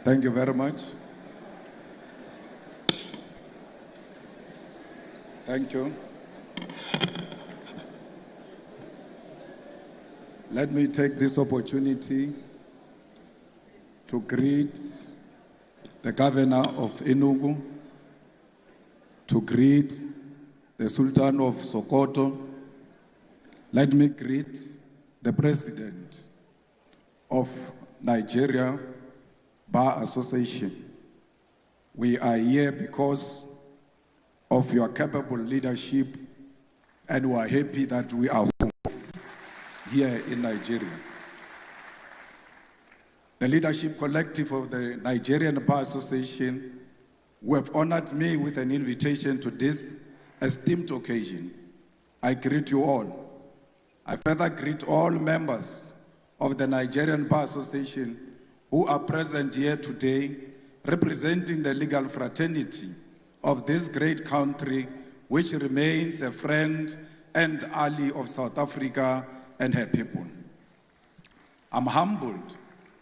Thank you very much. Thank you. Let me take this opportunity to greet the governor of Enugu, to greet the Sultan of Sokoto. Let me greet the president of Nigeria Bar Association. We are here because of your capable leadership, and we are happy that we are home here in Nigeria. The leadership collective of the Nigerian Bar Association, who have honored me with an invitation to this esteemed occasion, I greet you all. I further greet all members of the Nigerian Bar Association who are present here today, representing the legal fraternity of this great country, which remains a friend and ally of South Africa and her people. I'm humbled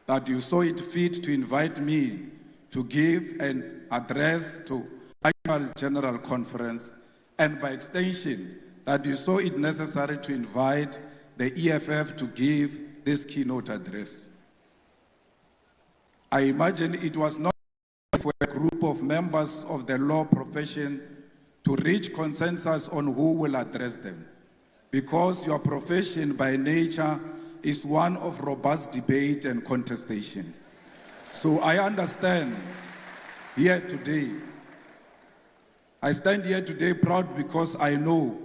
that you saw it fit to invite me to give an address to Annual General Conference, and by extension, that you saw it necessary to invite the EFF to give this keynote address. I imagine it was not for a group of members of the law profession to reach consensus on who will address them, because your profession by nature is one of robust debate and contestation. So I understand here today. I stand here today proud because I know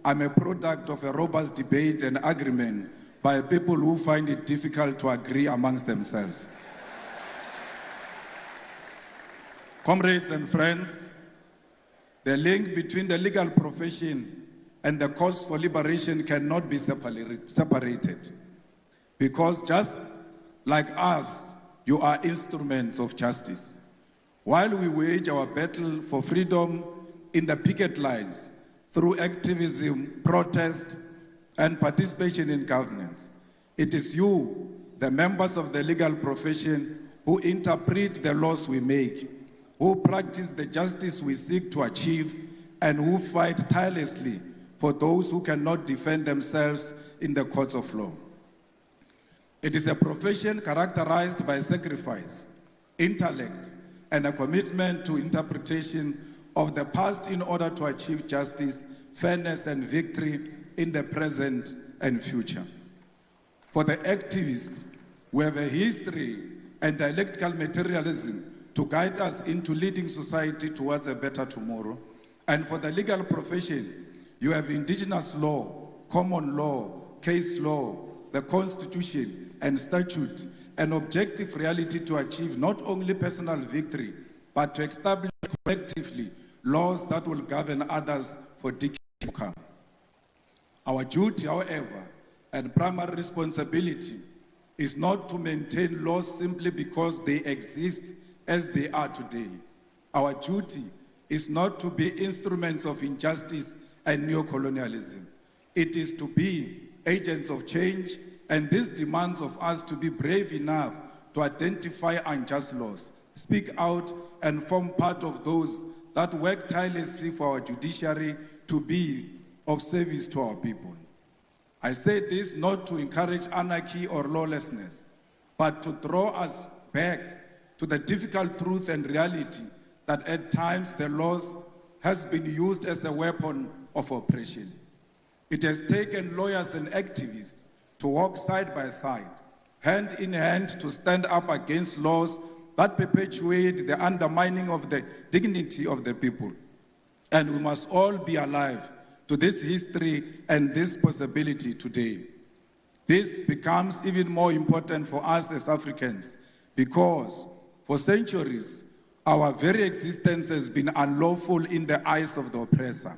I'm a product of a robust debate and agreement by people who find it difficult to agree amongst themselves. Comrades and friends, the link between the legal profession and the cause for liberation cannot be separated. Because just like us, you are instruments of justice. While we wage our battle for freedom in the picket lines, through activism, protest, and participation in governance, it is you, the members of the legal profession, who interpret the laws we make, who practice the justice we seek to achieve, and who fight tirelessly for those who cannot defend themselves in the courts of law. It is a profession characterized by sacrifice, intellect, and a commitment to interpretation of the past in order to achieve justice, fairness, and victory in the present and future. For the activists, we have a history and dialectical materialism to guide us into leading society towards a better tomorrow. And for the legal profession, you have indigenous law, common law, case law, the Constitution and statute, an objective reality to achieve not only personal victory, but to establish collectively laws that will govern others for decades to come. Our duty, however, and primary responsibility is not to maintain laws simply because they exist as they are today. Our duty is not to be instruments of injustice and neocolonialism. It is to be agents of change, and this demands of us to be brave enough to identify unjust laws, speak out, and form part of those that work tirelessly for our judiciary to be of service to our people. I say this not to encourage anarchy or lawlessness, but to draw us back to the difficult truth and reality that at times the laws has been used as a weapon of oppression. It has taken lawyers and activists to walk side by side, hand in hand, to stand up against laws that perpetuate the undermining of the dignity of the people. And we must all be alive to this history and this possibility today. This becomes even more important for us as Africans because for centuries, our very existence has been unlawful in the eyes of the oppressor.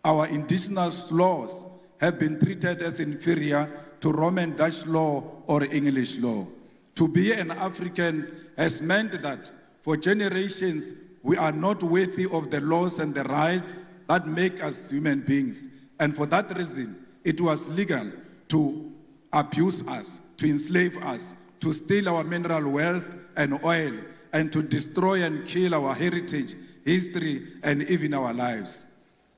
Our indigenous laws have been treated as inferior to Roman Dutch law or English law. To be an African has meant that for generations, we are not worthy of the laws and the rights that make us human beings. And for that reason, it was legal to abuse us, to enslave us, to steal our mineral wealth and oil, and to destroy and kill our heritage, history, and even our lives.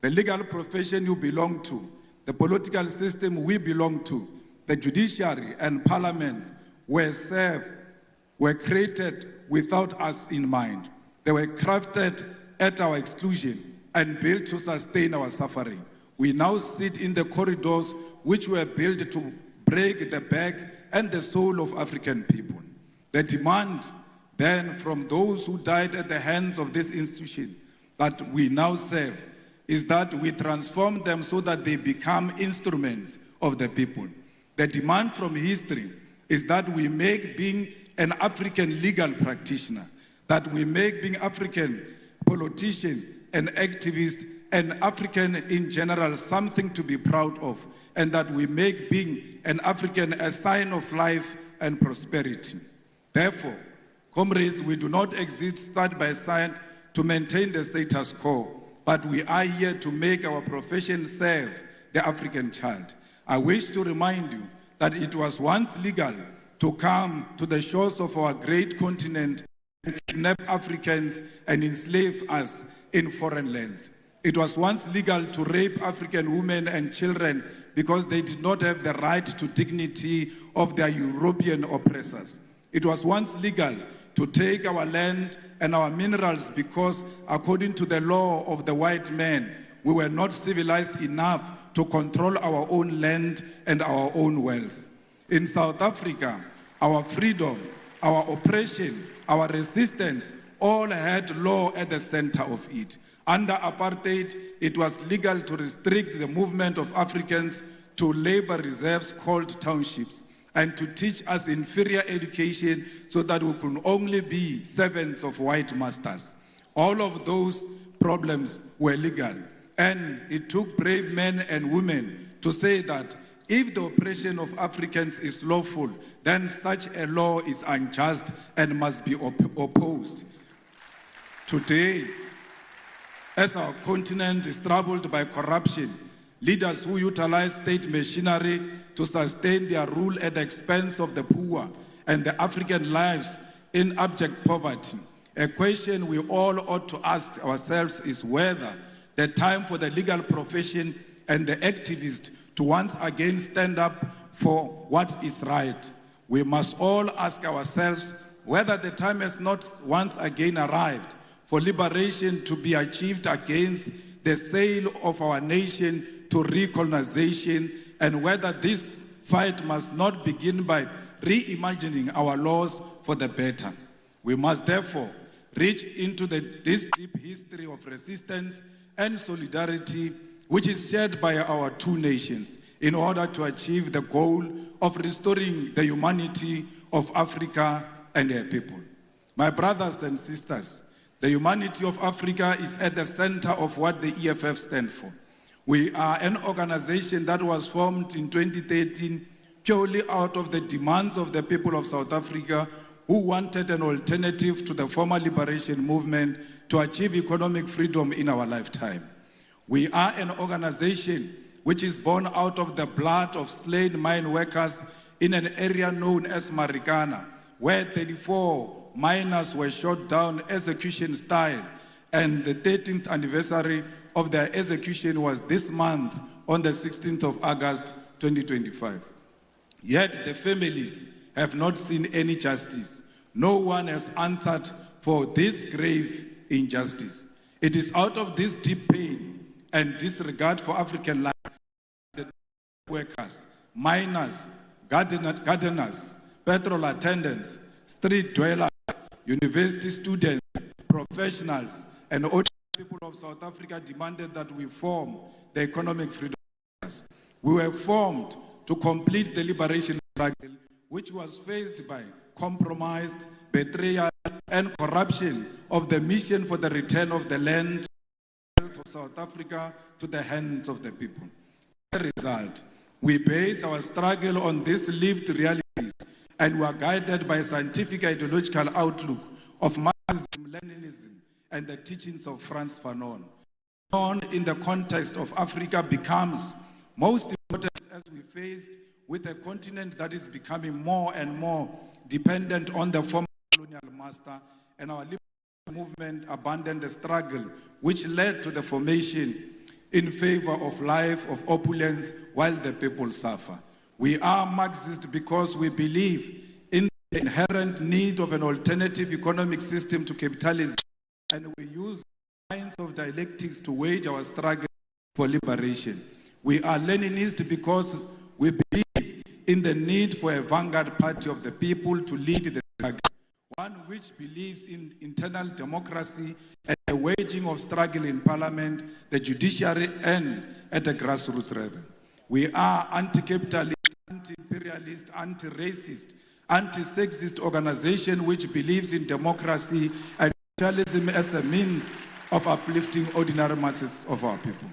The legal profession you belong to, the political system we belong to, the judiciary and parliaments were created without us in mind. They were crafted at our exclusion and built to sustain our suffering. We now sit in the corridors which were built to break the back and the soul of African people. The demand then from those who died at the hands of this institution that we now serve is that we transform them so that they become instruments of the people. The demand from history is that we make being an African legal practitioner, that we make being African politician, an activist, and African in general something to be proud of, and that we make being an African a sign of life and prosperity. Therefore, comrades, we do not exist side by side to maintain the status quo, but we are here to make our profession serve the African child. I wish to remind you that it was once legal to come to the shores of our great continent and kidnap Africans and enslave us in foreign lands. It was once legal to rape African women and children because they did not have the right to dignity of their European oppressors. It was once legal to take our land and our minerals because, according to the law of the white man, we were not civilized enough to control our own land and our own wealth. In South Africa, our freedom, our oppression, our resistance all had law at the center of it. Under apartheid, it was legal to restrict the movement of Africans to labor reserves called townships and to teach us inferior education so that we could only be servants of white masters. All of those problems were legal, and it took brave men and women to say that if the oppression of Africans is lawful, then such a law is unjust and must be opposed. Today, as our continent is troubled by corruption, leaders who utilize state machinery to sustain their rule at the expense of the poor and the African lives in abject poverty, a question we all ought to ask ourselves is whether the time for the legal profession and the activists to once again stand up for what is right. We must all ask ourselves whether the time has not once again arrived for liberation to be achieved against the sale of our nation to recolonization, and whether this fight must not begin by reimagining our laws for the better. We must therefore reach into this deep history of resistance and solidarity which is shared by our two nations in order to achieve the goal of restoring the humanity of Africa and her people. My brothers and sisters, the humanity of Africa is at the center of what the EFF stands for. We are an organization that was formed in 2013 purely out of the demands of the people of South Africa who wanted an alternative to the former liberation movement to achieve economic freedom in our lifetime. We are an organization which is born out of the blood of slain mine workers in an area known as Marikana, where 34 miners were shot down execution style, and the 13th anniversary of their execution was this month on the 16th of August 2025. Yet the families have not seen any justice. No one has answered for this grave injustice. It is out of this deep pain and disregard for African life that workers, miners, gardeners, petrol attendants, street dwellers, university students, professionals, and ordinary people of South Africa demanded that we form the economic freedom. We were formed to complete the liberation struggle, which was faced by compromise, betrayal, and corruption of the mission for the return of the land of South Africa to the hands of the people. As a result, we base our struggle on these lived realities, and we are guided by a scientific ideological outlook of Marxism, Leninism, and the teachings of Frantz Fanon. Fanon in the context of Africa becomes most important as we face with a continent that is becoming more and more dependent on the former colonial master and our liberation movement abandoned the struggle which led to the formation in favor of life of opulence while the people suffer. We are Marxist because we believe in the inherent need of an alternative economic system to capitalism, and we use science of dialectics to wage our struggle for liberation. We are Leninist because we believe in the need for a vanguard party of the people to lead the struggle, one which believes in internal democracy and the waging of struggle in parliament, the judiciary, and at the grassroots level. We are anti-capitalist, anti-imperialist, anti-racist, anti-sexist organization which believes in democracy and capitalism as a means of uplifting ordinary masses of our people.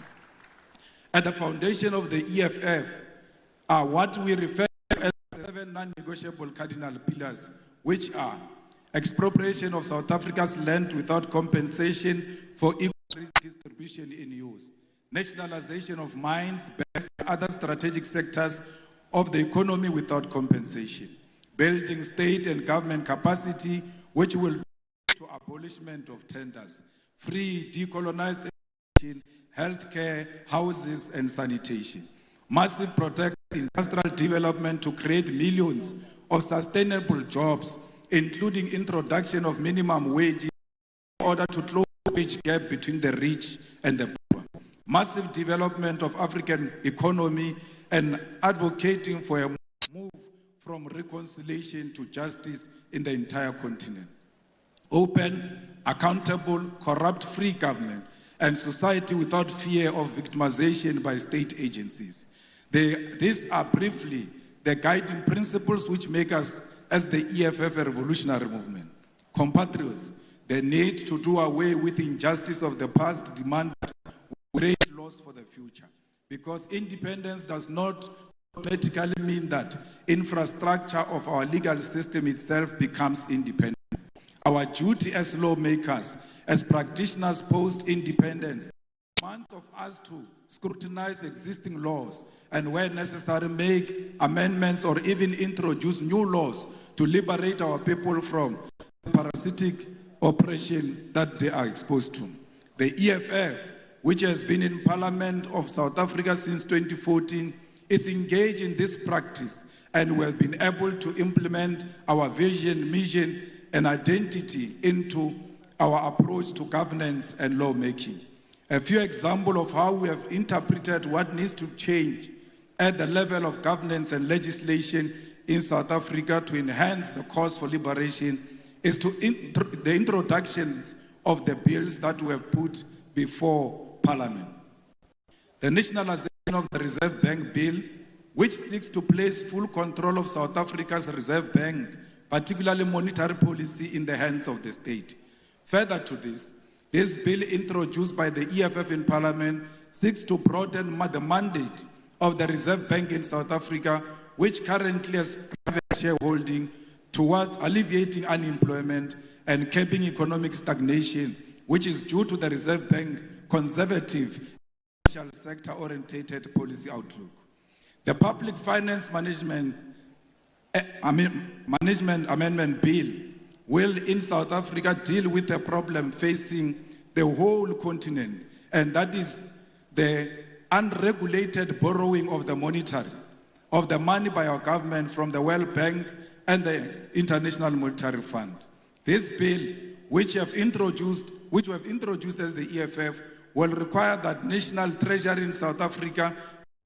At the foundation of the EFF are what we refer to as 7 non-negotiable cardinal pillars, which are expropriation of South Africa's land without compensation for equal distribution in use, nationalization of mines, banks, and other strategic sectors of the economy without compensation, building state and government capacity, which will lead to abolishment of tenders, free decolonized education, healthcare, houses, and sanitation, massive protect industrial development to create millions of sustainable jobs, including introduction of minimum wages in order to close the wage gap between the rich and the poor, massive development of African economy, and advocating for a move from reconciliation to justice in the entire continent. Open, accountable, corrupt-free government, and society without fear of victimization by state agencies. These are briefly the guiding principles which make us, as the EFF, a revolutionary movement. Compatriots, the need to do away with injustice of the past demand great loss for the future, because independence does not automatically mean that infrastructure of our legal system itself becomes independent. Our duty as lawmakers, as practitioners post-independence, demands of us to scrutinize existing laws and, where necessary, make amendments or even introduce new laws to liberate our people from the parasitic oppression that they are exposed to. The EFF, which has been in Parliament of South Africa since 2014, is engaged in this practice, and we have been able to implement our vision, mission, and identity into our approach to governance and lawmaking. A few examples of how we have interpreted what needs to change at the level of governance and legislation in South Africa to enhance the cause for liberation is the introduction of the bills that we have put before Parliament. The nationalization of the Reserve Bank Bill, which seeks to place full control of South Africa's Reserve Bank, particularly monetary policy, in the hands of the state. Further to this bill introduced by the EFF in Parliament seeks to broaden the mandate of the Reserve Bank in South Africa, which currently has private shareholding, towards alleviating unemployment and curbing economic stagnation, which is due to the Reserve Bank conservative financial sector-orientated policy outlook. The Public Finance Management Amendment Bill will in South Africa deal with a problem facing the whole continent, and that is the unregulated borrowing of the money by our government from the World Bank and the International Monetary Fund. This bill, which we have introduced as the EFF, will require that National Treasury in South Africa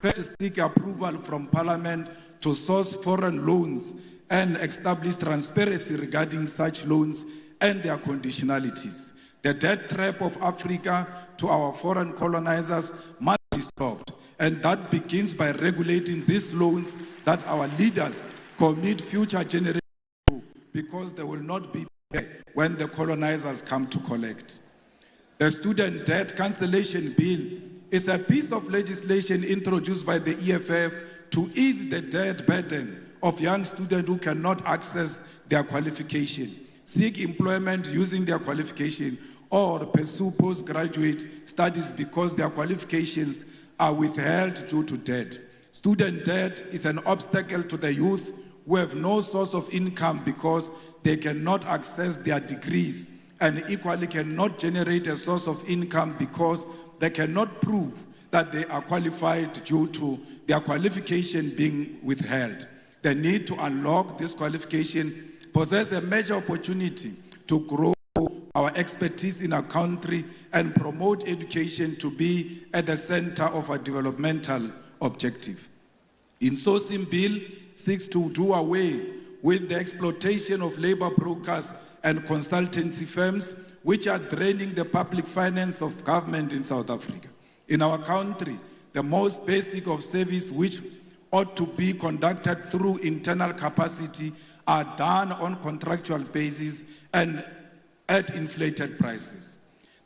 first seek approval from Parliament to source foreign loans and establish transparency regarding such loans and their conditionalities. The debt trap of Africa to our foreign colonizers must be stopped, and that begins by regulating these loans that our leaders commit future generations to, because they will not be there when the colonizers come to collect. The Student Debt Cancellation Bill is a piece of legislation introduced by the EFF to ease the debt burden of young students who cannot access their qualification, seek employment using their qualification, or pursue postgraduate studies because their qualifications are withheld due to debt. Student debt is an obstacle to the youth who have no source of income because they cannot access their degrees, and equally cannot generate a source of income because they cannot prove that they are qualified due to their qualification being withheld. The need to unlock this qualification possesses a major opportunity to grow our expertise in our country and promote education to be at the center of our developmental objective. Insourcing Bill seeks to do away with the exploitation of labor brokers and consultancy firms which are draining the public finance of government in South Africa. In our country, the most basic of service which ought to be conducted through internal capacity are done on contractual basis and at inflated prices.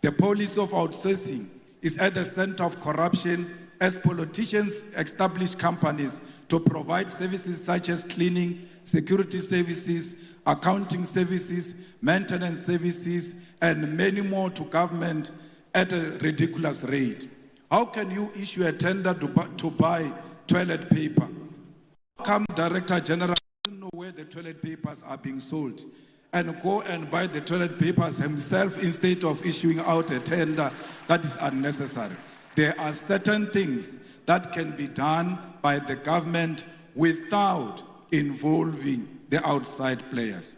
The policy of outsourcing is at the center of corruption as politicians establish companies to provide services such as cleaning, security services, accounting services, maintenance services, and many more to government at a ridiculous rate. How can you issue a tender to buy toilet paper? How come Director General doesn't know where the toilet papers are being sold and go and buy the toilet papers himself instead of issuing out a tender that is unnecessary? There are certain things that can be done by the government without involving the outside players.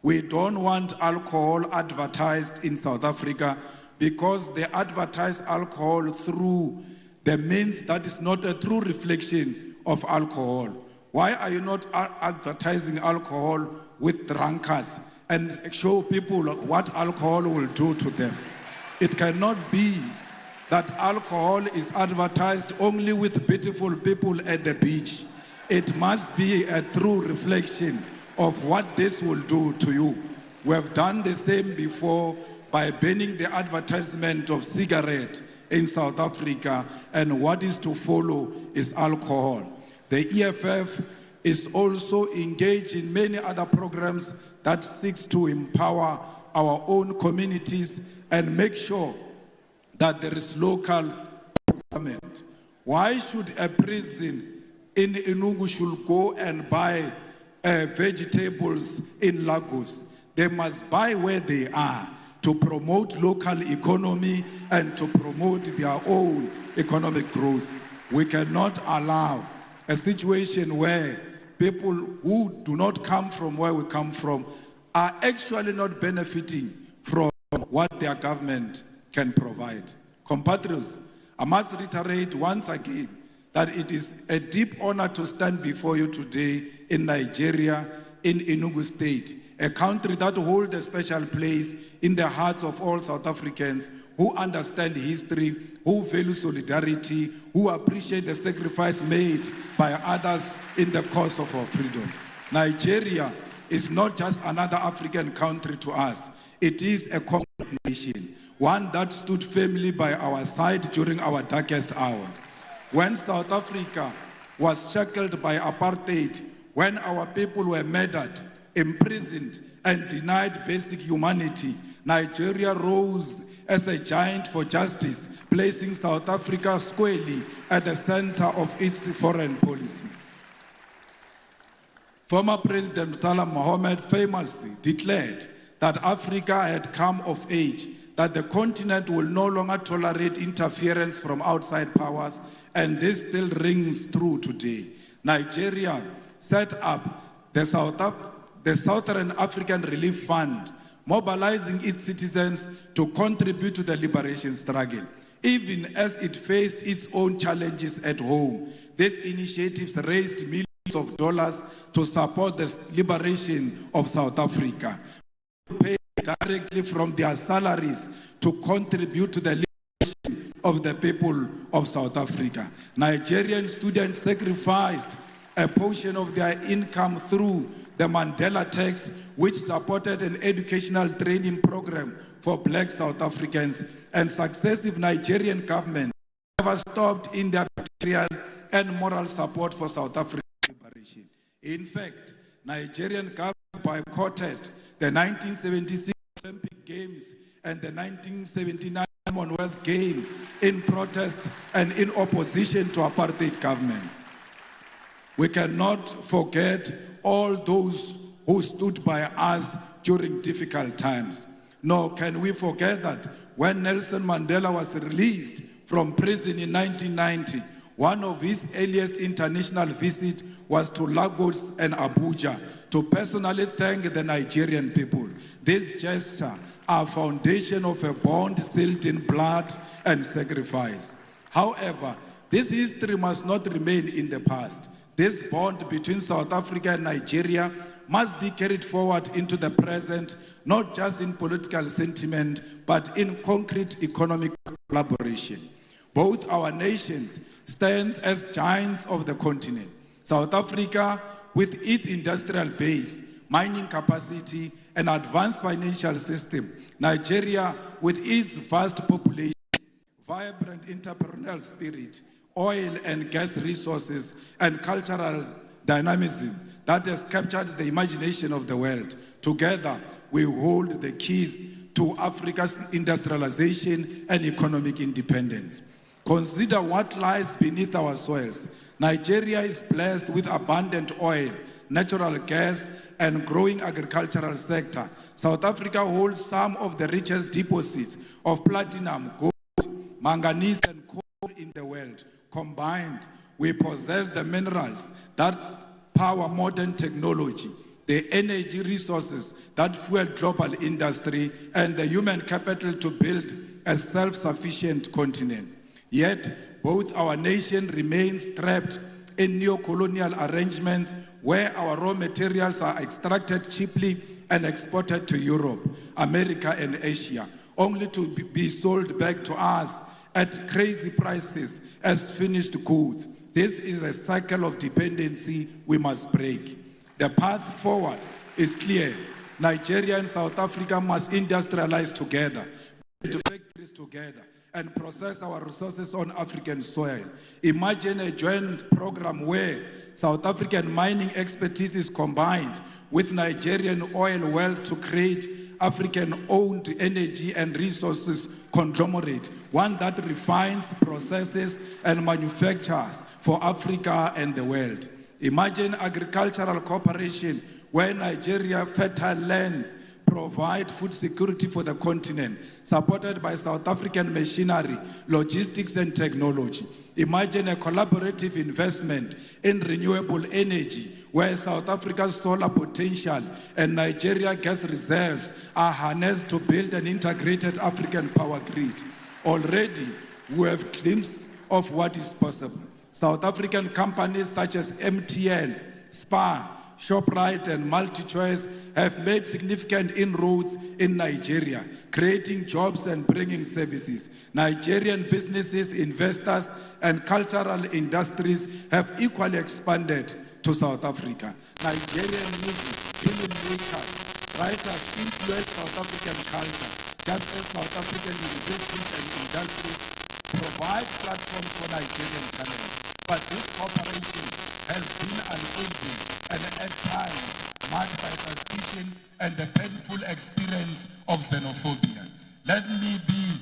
We don't want alcohol advertised in South Africa because they advertise alcohol through the means that is not a true reflection of alcohol. Why are you not advertising alcohol with drunkards and show people what alcohol will do to them? It cannot be that alcohol is advertised only with beautiful people at the beach. It must be a true reflection of what this will do to you. We have done the same before by banning the advertisement of cigarette in South Africa, and what is to follow is alcohol. The EFF is also engaged in many other programs that seeks to empower our own communities and make sure that there is local government. Why should a prison in Enugu should go and buy vegetables in Lagos? They must buy where they are to promote local economy and to promote their own economic growth. We cannot allow a situation where people who do not come from where we come from are actually not benefiting from what their government can provide. Compatriots, I must reiterate once again that it is a deep honor to stand before you today in Nigeria, in Enugu State, a country that holds a special place in the hearts of all South Africans who understand history, who value solidarity, who appreciate the sacrifice made by others in the cause of our freedom. Nigeria is not just another African country to us. It is a common nation, one that stood firmly by our side during our darkest hour. When South Africa was shackled by apartheid, when our people were murdered, imprisoned, and denied basic humanity, Nigeria rose as a giant for justice, placing South Africa squarely at the center of its foreign policy. Former President Murtala Mohammed famously declared that Africa had come of age, that the continent will no longer tolerate interference from outside powers, and this still rings true today. Nigeria set up the Southern African Relief Fund, mobilizing its citizens to contribute to the liberation struggle. Even as it faced its own challenges at home, these initiatives raised millions of dollars to support the liberation of South Africa. Paid directly from their salaries to contribute to the liberation of the people of South Africa. Nigerian students sacrificed a portion of their income through the Mandela Tax, which supported an educational training program for Black South Africans, and successive Nigerian governments never stopped in their material and moral support for South African liberation. In fact, Nigerian government boycotted the 1976 Olympic Games and the 1979 Commonwealth Games in protest and in opposition to apartheid government. We cannot forget all those who stood by us during difficult times. Nor can we forget that when Nelson Mandela was released from prison in 1990, one of his earliest international visits was to Lagos and Abuja to personally thank the Nigerian people. This gesture, a foundation of a bond sealed in blood and sacrifice. However, this history must not remain in the past. This bond between South Africa and Nigeria must be carried forward into the present, not just in political sentiment, but in concrete economic collaboration. Both our nations stand as giants of the continent. South Africa, with its industrial base, mining capacity, and advanced financial system. Nigeria, with its vast population, vibrant entrepreneurial spirit, oil and gas resources, and cultural dynamism that has captured the imagination of the world. Together, we hold the keys to Africa's industrialization and economic independence. Consider what lies beneath our soils. Nigeria is blessed with abundant oil, natural gas, and growing agricultural sector. South Africa holds some of the richest deposits of platinum, gold, manganese, and coal in the world. Combined, we possess the minerals that power modern technology, the energy resources that fuel global industry, and the human capital to build a self-sufficient continent. Yet, both our nation remains trapped in neo-colonial arrangements where our raw materials are extracted cheaply and exported to Europe, America, and Asia, only to be sold back to us at crazy prices as finished goods. This is a cycle of dependency we must break. The path forward is clear. Nigeria and South Africa must industrialize together, build factories together, and process our resources on African soil. Imagine a joint program where South African mining expertise is combined with Nigerian oil wealth to create African-owned energy and resources conglomerate, one that refines, processes, and manufactures for Africa and the world. Imagine agricultural cooperation where Nigeria fertile lands provide food security for the continent, supported by South African machinery, logistics, and technology. Imagine a collaborative investment in renewable energy, where South Africa's solar potential and Nigeria gas reserves are harnessed to build an integrated African power grid. Already, we have glimpses of what is possible. South African companies such as MTN, SPAR, ShopRite, and MultiChoice have made significant inroads in Nigeria, creating jobs and bringing services. Nigerian businesses, investors, and cultural industries have equally expanded to South Africa. Nigerian music, filmmakers, writers influence South African culture, just as South African universities and industries provide platforms for Nigerian talent. But this cooperation has been uneven and at times marked by suspicion and the painful experience of xenophobia. Let me be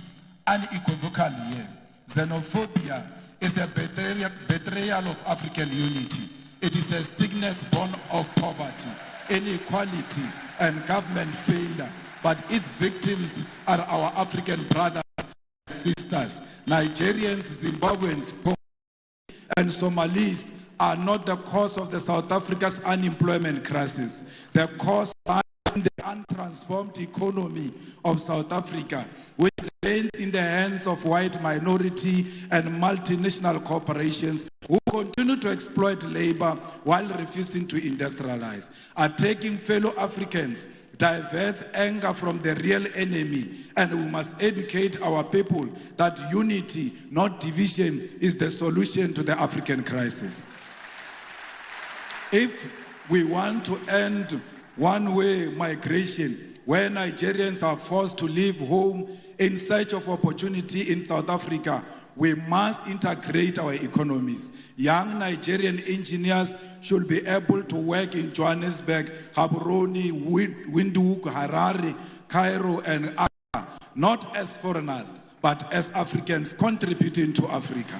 unequivocal here. Xenophobia is a betrayal of African unity. It is a sickness born of poverty, inequality, and government failure. But its victims are our African brothers and sisters. Nigerians, Zimbabweans, and Somalis are not the cause of the South Africa's unemployment crisis. The cause lies in the untransformed economy of South Africa, which remains in the hands of white minority and multinational corporations who continue to exploit labor while refusing to industrialize. Attacking fellow Africans diverts anger from the real enemy, and we must educate our people that unity, not division, is the solution to the African crisis. If we want to end one-way migration, where Nigerians are forced to leave home in search of opportunity in South Africa, we must integrate our economies. Young Nigerian engineers should be able to work in Johannesburg, Gaborone, Windhoek, Harare, Cairo, and Accra, not as foreigners, but as Africans contributing to Africa.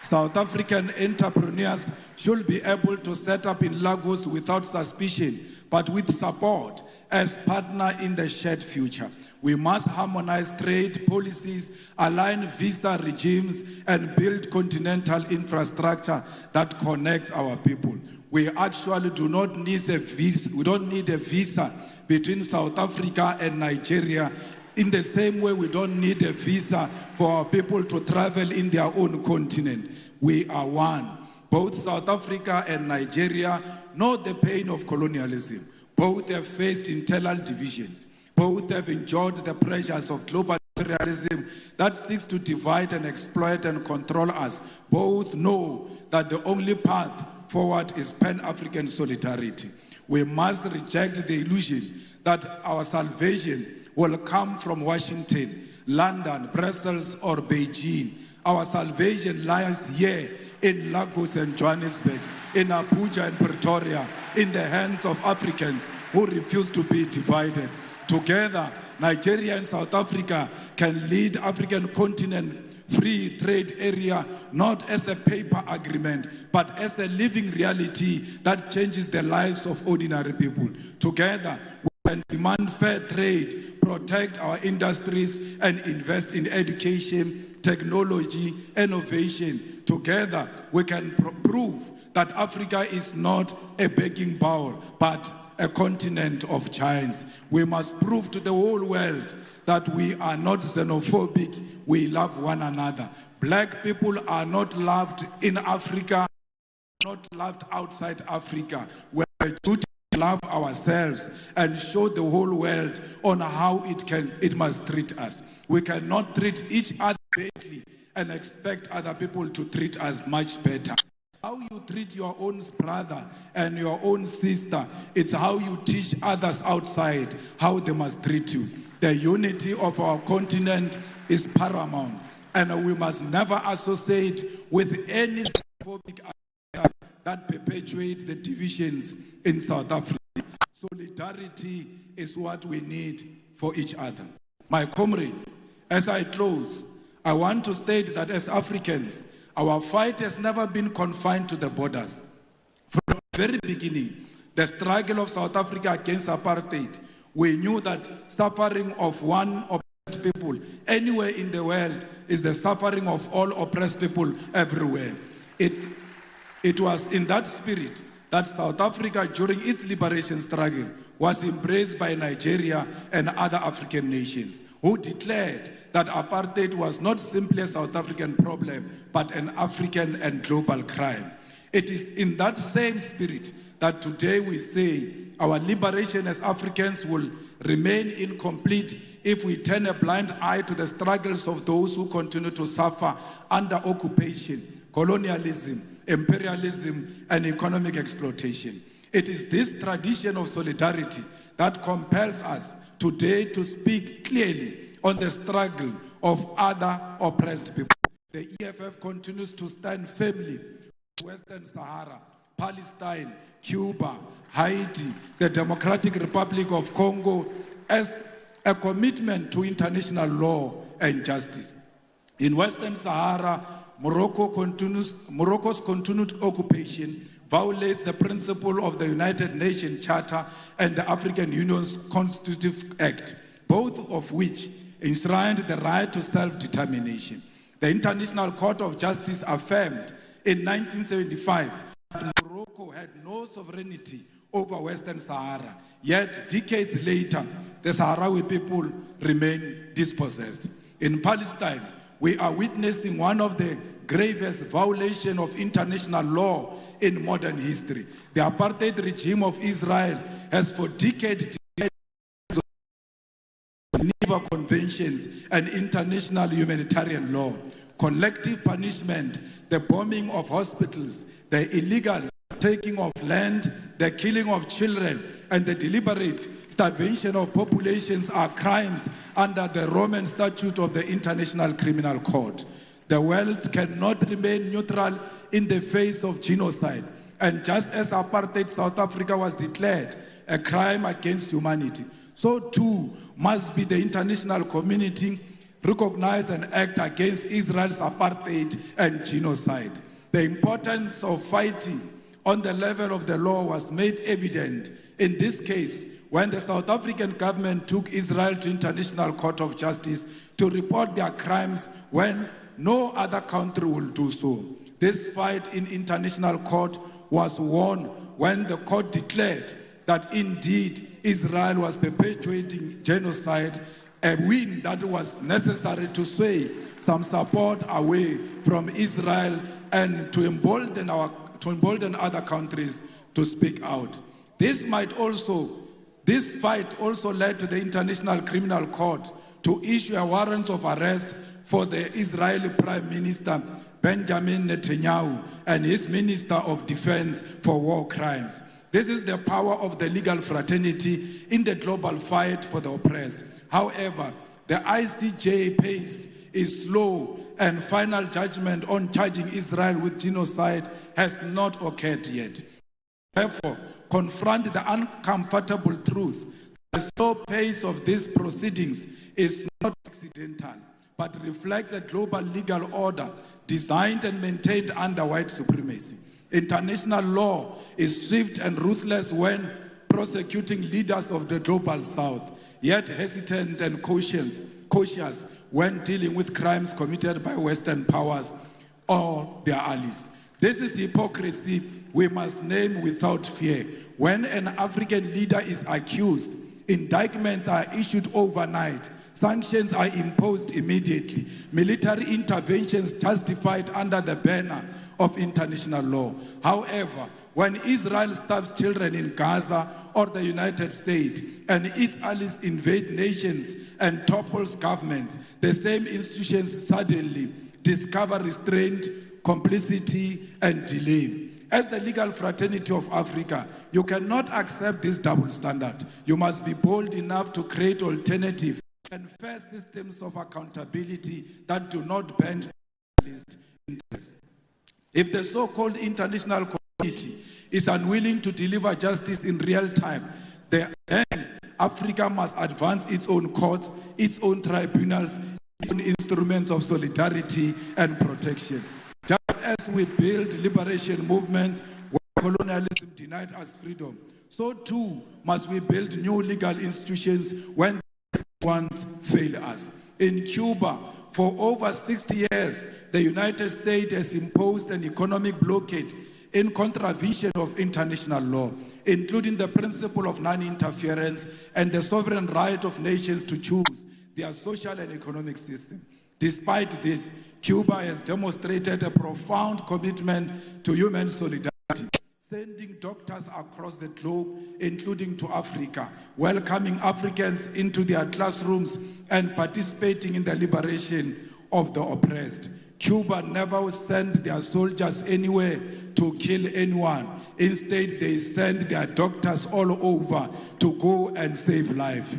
South African entrepreneurs should be able to set up in Lagos without suspicion, but with support as partner in the shared future. We must harmonize trade policies, align visa regimes, and build continental infrastructure that connects our people. We actually do not need a visa. We don't need a visa between South Africa and Nigeria. In the same way, we don't need a visa for our people to travel in their own continent. We are one. Both South Africa and Nigeria know the pain of colonialism. Both have faced internal divisions. Both have endured the pressures of global imperialism that seeks to divide and exploit and control us. Both know that the only path forward is Pan-African solidarity. We must reject the illusion that our salvation will come from Washington, London, Brussels, or Beijing. Our salvation lies here in Lagos and Johannesburg, in Abuja and Pretoria, in the hands of Africans who refuse to be divided. Together, Nigeria and South Africa can lead African continent free trade area not as a paper agreement, but as a living reality that changes the lives of ordinary people. Together, we can demand fair trade, protect our industries, and invest in education, technology, innovation. Together, we can prove that Africa is not a begging bowl, but a continent of giants. We must prove to the whole world that we are not xenophobic, we love one another. Black people are not loved in Africa, not loved outside Africa. We are to love ourselves and show the whole world on how it must treat us. We cannot treat each other badly and expect other people to treat us much better. How you treat your own brother and your own sister, it's how you teach others outside how they must treat you. The unity of our continent is paramount, and we must never associate with any xenophobic idea that perpetuate the divisions in South Africa. Solidarity is what we need for each other. My comrades, as I close, I want to state that as Africans, our fight has never been confined to the borders. From the very beginning, the struggle of South Africa against apartheid, we knew that suffering of one oppressed people anywhere in the world is the suffering of all oppressed people everywhere. It was in that spirit that South Africa, during its liberation struggle, was embraced by Nigeria and other African nations, who declared that apartheid was not simply a South African problem, but an African and global crime. It is in that same spirit that today we say our liberation as Africans will remain incomplete if we turn a blind eye to the struggles of those who continue to suffer under occupation, colonialism, imperialism, and economic exploitation. It is this tradition of solidarity that compels us today to speak clearly on the struggle of other oppressed people. The EFF continues to stand firmly with Western Sahara, Palestine, Cuba, Haiti, the Democratic Republic of Congo as a commitment to international law and justice. In Western Sahara, Morocco's continued occupation violates the principle of the United Nations Charter and the African Union's Constitutive Act, both of which enshrined the right to self-determination. The International Court of Justice affirmed in 1975 that Morocco had no sovereignty over Western Sahara. Yet, decades later, the Sahrawi people remain dispossessed. In Palestine, we are witnessing one of the gravest violations of international law in modern history. The apartheid regime of Israel has for decades Geneva Conventions and international humanitarian law, collective punishment, the bombing of hospitals, the illegal taking of land, the killing of children, and the deliberate starvation of populations are crimes under the Roman Statute of the International Criminal Court. The world cannot remain neutral in the face of genocide. And just as apartheid South Africa was declared a crime against humanity, so too must be the international community recognize and act against Israel's apartheid and genocide. The importance of fighting on the level of the law was made evident in this case when the South African government took Israel to International Court of Justice to report their crimes when no other country will do so. This fight in international court was won when the court declared that indeed Israel was perpetuating genocide, a win that was necessary to sway some support away from Israel and to embolden other countries to speak out. This fight also led to the International Criminal Court to issue a warrant of arrest for the Israeli Prime Minister Benjamin Netanyahu and his Minister of Defense for war crimes. This is the power of the legal fraternity in the global fight for the oppressed. However, the ICJ pace is slow and final judgment on charging Israel with genocide has not occurred yet. Therefore, confront the uncomfortable truth. The slow pace of these proceedings is not accidental, but reflects a global legal order designed and maintained under white supremacy. International law is swift and ruthless when prosecuting leaders of the global south, yet hesitant and cautious when dealing with crimes committed by Western powers or their allies. This is hypocrisy we must name without fear. When an African leader is accused, indictments are issued overnight, sanctions are imposed immediately, military interventions justified under the banner of international law. However, when Israel starves children in Gaza or the United States and its allies invade nations and topples governments, the same institutions suddenly discover restraint, complicity, and delay. As the legal fraternity of Africa, you cannot accept this double standard. You must be bold enough to create alternative and fair systems of accountability that do not bend nationalist interests. If the so-called international community is unwilling to deliver justice in real time, then Africa must advance its own courts, its own tribunals, its own instruments of solidarity and protection. Just as we build liberation movements where colonialism denied us freedom, so too must we build new legal institutions when these ones fail us. In Cuba, for over 60 years, the United States has imposed an economic blockade in contravention of international law, including the principle of non-interference and the sovereign right of nations to choose their social and economic system. Despite this, Cuba has demonstrated a profound commitment to human solidarity, sending doctors across the globe, including to Africa, welcoming Africans into their classrooms and participating in the liberation of the oppressed. Cuba never sent their soldiers anywhere to kill anyone. Instead, they send their doctors all over to go and save lives.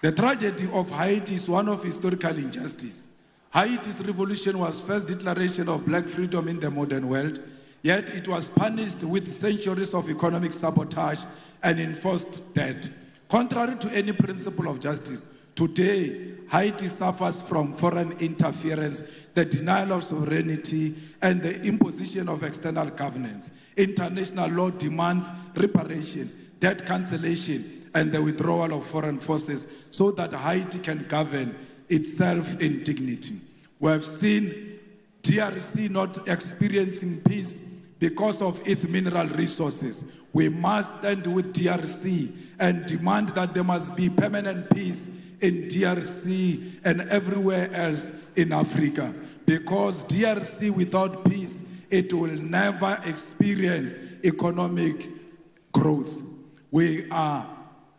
The tragedy of Haiti is one of historical injustice. Haiti's revolution was the first declaration of black freedom in the modern world, yet it was punished with centuries of economic sabotage and enforced debt. Contrary to any principle of justice, today, Haiti suffers from foreign interference, the denial of sovereignty, and the imposition of external governance. International law demands reparation, debt cancellation, and the withdrawal of foreign forces so that Haiti can govern itself in dignity. We have seen DRC not experiencing peace because of its mineral resources. We must stand with DRC and demand that there must be permanent peace in DRC and everywhere else in Africa. Because DRC without peace, it will never experience economic growth. We are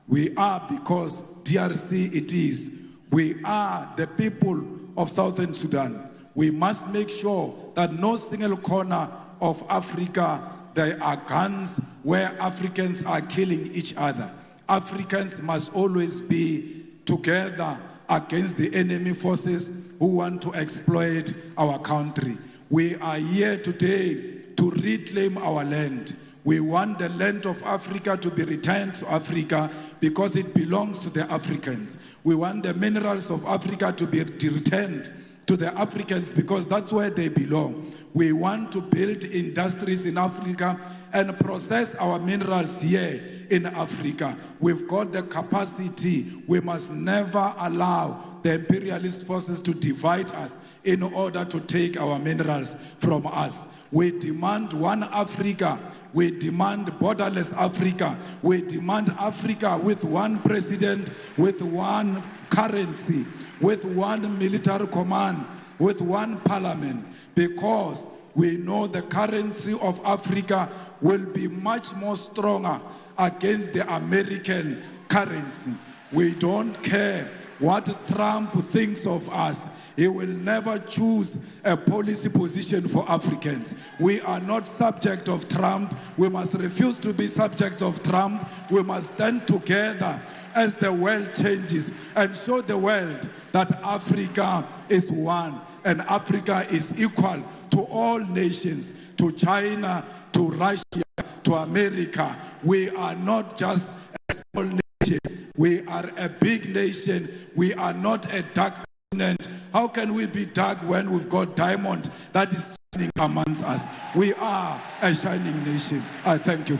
because DRC it is. We are the people of Southern Sudan. We must make sure that no single corner of Africa there are guns where Africans are killing each other. Africans must always be together against the enemy forces who want to exploit our country. We are here today to reclaim our land. We want the land of Africa to be returned to Africa because it belongs to the Africans. We want the minerals of Africa to be returned to the Africans because that's where they belong. We want to build industries in Africa and process our minerals here in Africa. We've got the capacity. We must never allow the imperialist forces to divide us in order to take our minerals from us. We demand one Africa. We demand borderless Africa. We demand Africa with one president, with one currency, with one military command, with one parliament, because we know the currency of Africa will be much more stronger against the American currency. We don't care what Trump thinks of us. He will never choose a policy position for Africans. We are not subject of Trump. We must refuse to be subjects of Trump. We must stand together as the world changes and show the world that Africa is one and Africa is equal to all nations, to China, to Russia, to America. We are not just a small nation. We are a big nation. We are not a dark continent. How can we be dark when we've got diamond that is shining amongst us? We are a shining nation. I thank you.